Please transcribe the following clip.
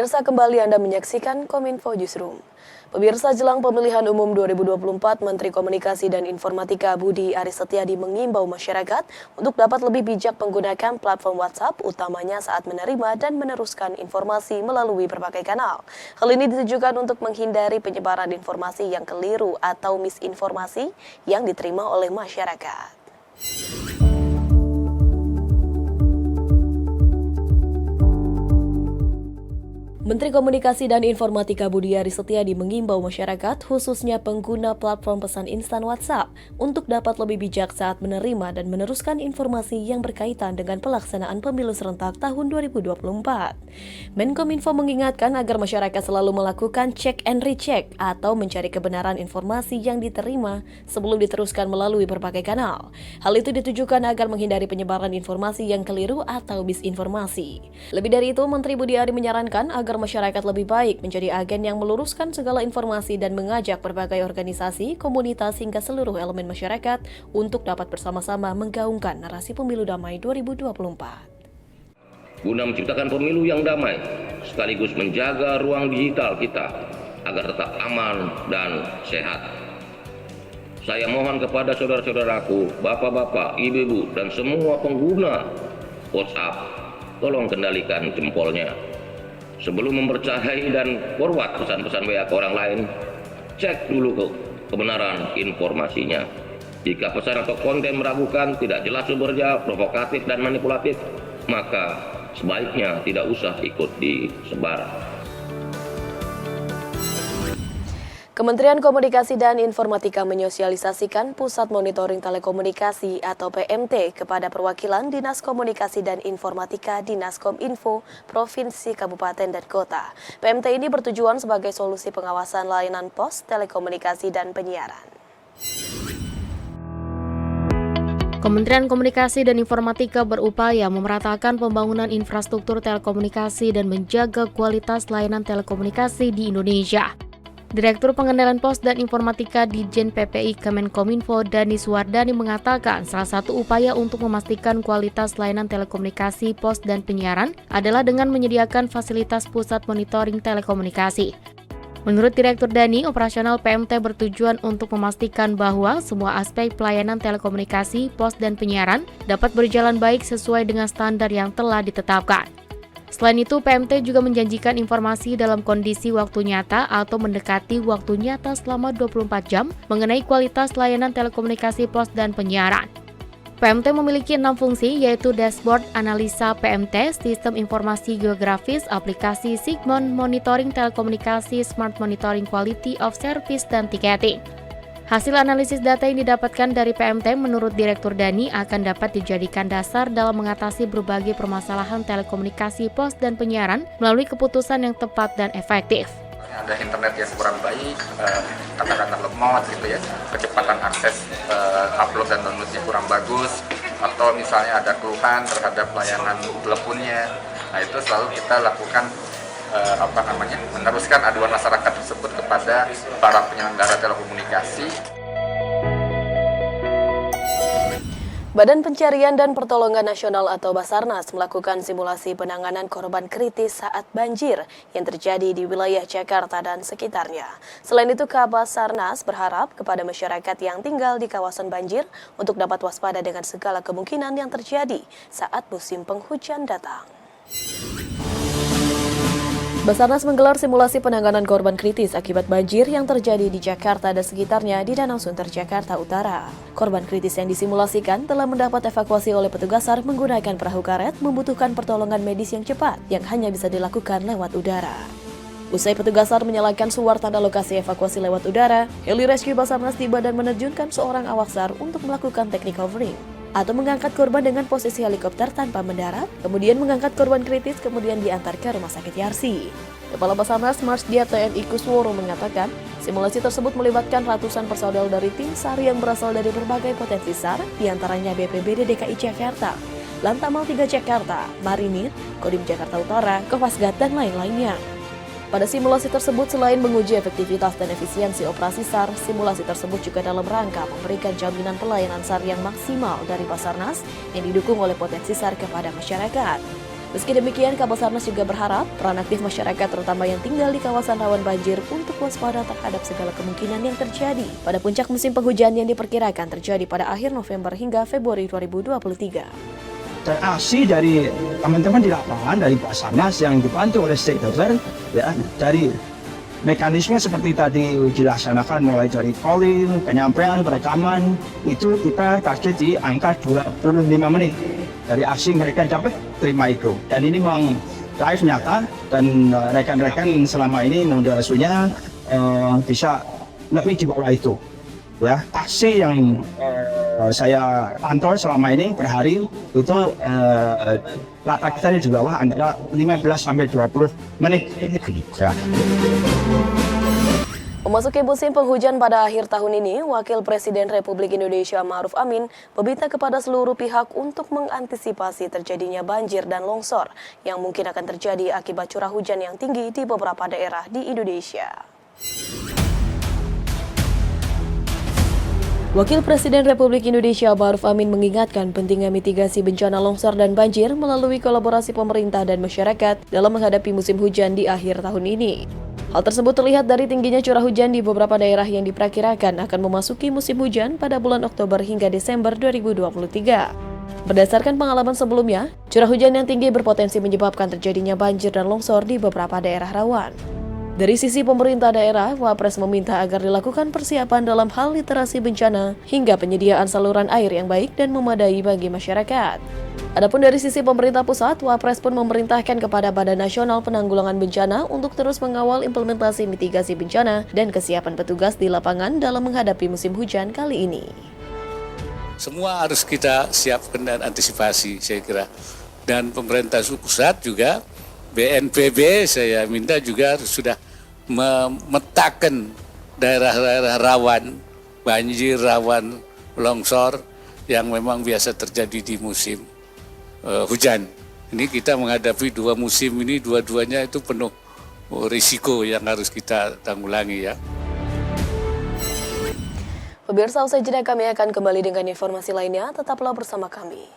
Pemirsa, kembali Anda menyaksikan Kominfo Newsroom. Pemirsa, jelang pemilihan umum 2024, Menteri Komunikasi dan Informatika Budi Aris Setiadi mengimbau masyarakat untuk dapat lebih bijak menggunakan platform WhatsApp, utamanya saat menerima dan meneruskan informasi melalui berbagai kanal. Hal ini ditujukan untuk menghindari penyebaran informasi yang keliru atau misinformasi yang diterima oleh masyarakat. Menteri Komunikasi dan Informatika Budi Aris Setiadi mengimbau masyarakat, khususnya pengguna platform pesan instan WhatsApp, untuk dapat lebih bijak saat menerima dan meneruskan informasi yang berkaitan dengan pelaksanaan pemilu serentak tahun 2024. Menkominfo mengingatkan agar masyarakat selalu melakukan check and recheck atau mencari kebenaran informasi yang diterima sebelum diteruskan melalui berbagai kanal. Hal itu ditujukan agar menghindari penyebaran informasi yang keliru atau misinformasi. Lebih dari itu, Menteri Budi Ari menyarankan agar masyarakat lebih baik menjadi agen yang meluruskan segala informasi dan mengajak berbagai organisasi, komunitas hingga seluruh elemen masyarakat untuk dapat bersama-sama menggaungkan narasi pemilu damai 2024. Guna menciptakan pemilu yang damai, sekaligus menjaga ruang digital kita agar tetap aman dan sehat. Saya mohon kepada saudara-saudaraku, bapak-bapak, ibu-ibu, dan semua pengguna WhatsApp, tolong kendalikan jempolnya. Sebelum mempercayai dan forward pesan-pesan WA ke orang lain, cek dulu kebenaran informasinya. Jika pesan atau konten meragukan, tidak jelas sumbernya, provokatif dan manipulatif, maka sebaiknya tidak usah ikut disebar. Kementerian Komunikasi dan Informatika menyosialisasikan Pusat Monitoring Telekomunikasi atau PMT kepada perwakilan Dinas Komunikasi dan Informatika Dinas Kominfo, Provinsi, Kabupaten, dan Kota. PMT ini bertujuan sebagai solusi pengawasan layanan pos, telekomunikasi, dan penyiaran. Kementerian Komunikasi dan Informatika berupaya memeratakan pembangunan infrastruktur telekomunikasi dan menjaga kualitas layanan telekomunikasi di Indonesia. Direktur Pengendalian Pos dan Informatika Ditjen PPI Kemenkominfo Dani Suwardani mengatakan salah satu upaya untuk memastikan kualitas layanan telekomunikasi, pos, dan penyiaran adalah dengan menyediakan fasilitas pusat monitoring telekomunikasi. Menurut Direktur Dani, operasional PMT bertujuan untuk memastikan bahwa semua aspek pelayanan telekomunikasi, pos, dan penyiaran dapat berjalan baik sesuai dengan standar yang telah ditetapkan. Selain itu, PMT juga menjanjikan informasi dalam kondisi waktu nyata atau mendekati waktu nyata selama 24 jam mengenai kualitas layanan telekomunikasi, pos, dan penyiaran. PMT memiliki 6 fungsi, yaitu dashboard, analisa PMT, sistem informasi geografis, aplikasi Sigmon, monitoring telekomunikasi, smart monitoring quality of service, dan ticketing. Hasil analisis data yang didapatkan dari PMT menurut Direktur Dani akan dapat dijadikan dasar dalam mengatasi berbagai permasalahan telekomunikasi, pos, dan penyiaran melalui keputusan yang tepat dan efektif. Ada internet yang kurang baik, katakanlah lemot gitu ya, kecepatan akses upload dan downloadnya kurang bagus, atau misalnya ada keluhan terhadap layanan teleponnya. Nah, itu selalu kita lakukan meneruskan aduan masyarakat tersebut kepada para penyelenggara telekomunikasi. Badan Pencarian dan Pertolongan Nasional atau Basarnas melakukan simulasi penanganan korban kritis saat banjir yang terjadi di wilayah Jakarta dan sekitarnya. Selain itu, Kabasarnas berharap kepada masyarakat yang tinggal di kawasan banjir untuk dapat waspada dengan segala kemungkinan yang terjadi saat musim penghujan datang. Basarnas menggelar simulasi penanganan korban kritis akibat banjir yang terjadi di Jakarta dan sekitarnya di Danau Sunter, Jakarta Utara. Korban kritis yang disimulasikan telah mendapat evakuasi oleh petugas SAR menggunakan perahu karet, membutuhkan pertolongan medis yang cepat yang hanya bisa dilakukan lewat udara. Usai petugas SAR menyalakan suar tanda lokasi evakuasi lewat udara, heli rescue Basarnas tiba dan menerjunkan seorang awak SAR untuk melakukan teknik hovering atau mengangkat korban dengan posisi helikopter tanpa mendarat, kemudian mengangkat korban kritis, kemudian diantar ke Rumah Sakit Yarsi. Kepala Basarnas Marsdia TNI Kusworo mengatakan, simulasi tersebut melibatkan ratusan personel dari tim SAR yang berasal dari berbagai potensi SAR, diantaranya BPBD DKI Jakarta, Lantamal 3 Jakarta, Marinir, Kodim Jakarta Utara, Kopasgat, dan lain-lainnya. Pada simulasi tersebut, selain menguji efektivitas dan efisiensi operasi SAR, simulasi tersebut juga dalam rangka memberikan jaminan pelayanan SAR yang maksimal dari Basarnas yang didukung oleh potensi SAR kepada masyarakat. Meski demikian, Kabasarnas juga berharap peran aktif masyarakat terutama yang tinggal di kawasan rawan banjir untuk waspada terhadap segala kemungkinan yang terjadi pada puncak musim penghujan yang diperkirakan terjadi pada akhir November hingga Februari 2023. Aksi dari teman-teman di lapangan, dari Basarnas yang dibantu oleh stakeholder, ya, dari mekanisme seperti tadi dilaksanakan mulai dari calling, penyampaian, perekaman, itu kita target di angka 25 menit. Dari aksi mereka dapat terima itu. Dan ini memang live nyata dan rekan-rekan selama ini mengasuhnya bisa lebih di bawah itu. Ya, aksi yang saya pantau selama ini per hari itu rata kita di bawah antara 15 sampai 20 menit. Ya. Memasuki musim penghujan pada akhir tahun ini, Wakil Presiden Republik Indonesia Ma'ruf Amin meminta kepada seluruh pihak untuk mengantisipasi terjadinya banjir dan longsor yang mungkin akan terjadi akibat curah hujan yang tinggi di beberapa daerah di Indonesia. Wakil Presiden Republik Indonesia Ma'ruf Amin mengingatkan pentingnya mitigasi bencana longsor dan banjir melalui kolaborasi pemerintah dan masyarakat dalam menghadapi musim hujan di akhir tahun ini. Hal tersebut terlihat dari tingginya curah hujan di beberapa daerah yang diperkirakan akan memasuki musim hujan pada bulan Oktober hingga Desember 2023. Berdasarkan pengalaman sebelumnya, curah hujan yang tinggi berpotensi menyebabkan terjadinya banjir dan longsor di beberapa daerah rawan. Dari sisi pemerintah daerah, Wapres meminta agar dilakukan persiapan dalam hal literasi bencana hingga penyediaan saluran air yang baik dan memadai bagi masyarakat. Adapun dari sisi pemerintah pusat, Wapres pun memerintahkan kepada Badan Nasional Penanggulangan Bencana untuk terus mengawal implementasi mitigasi bencana dan kesiapan petugas di lapangan dalam menghadapi musim hujan kali ini. Semua harus kita siapkan dan antisipasi, saya kira. Dan pemerintah pusat juga, BNPB saya minta juga sudah memetakan daerah-daerah rawan banjir, rawan longsor yang memang biasa terjadi di musim hujan. Ini kita menghadapi dua musim ini, dua-duanya itu penuh risiko yang harus kita tanggulangi, ya. Pemirsa, usai jeda kami akan kembali dengan informasi lainnya, tetaplah bersama kami.